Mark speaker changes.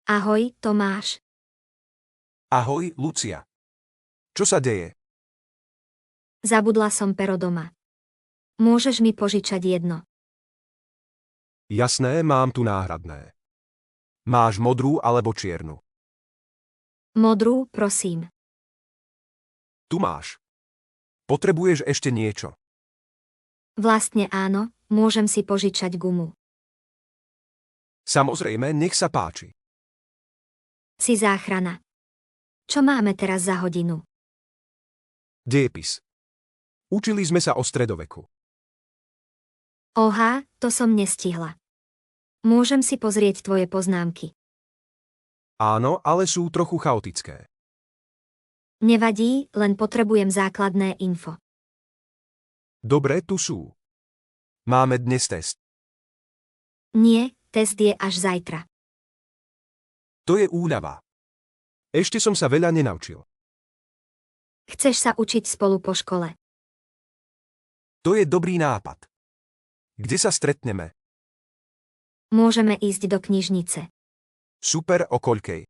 Speaker 1: Ahoj, Tomáš.
Speaker 2: Ahoj, Lucia. Čo sa deje?
Speaker 1: Zabudla som pero doma. Môžeš mi požičať jedno?
Speaker 2: Jasné, mám tu náhradné. Máš modrú alebo čiernu?
Speaker 1: Modrú, prosím.
Speaker 2: Tu máš. Potrebuješ ešte niečo?
Speaker 1: Vlastne áno, môžem si požičať gumu.
Speaker 2: Samozrejme, nech sa páči.
Speaker 1: Si záchrana. Čo máme teraz za hodinu?
Speaker 2: Diepis. Učili sme sa o stredoveku.
Speaker 1: Oha, to som nestihla. Môžem si pozrieť tvoje poznámky.
Speaker 2: Áno, ale sú trochu chaotické.
Speaker 1: Nevadí, len potrebujem základné info.
Speaker 2: Dobre, tu sú. Máme dnes test.
Speaker 1: Nie, test je až zajtra.
Speaker 2: To je úľava. Ešte som sa veľa nenaučil.
Speaker 1: Chceš sa učiť spolu po škole?
Speaker 2: To je dobrý nápad. Kde sa stretneme?
Speaker 1: Môžeme ísť do knižnice.
Speaker 2: Super, o koľkej?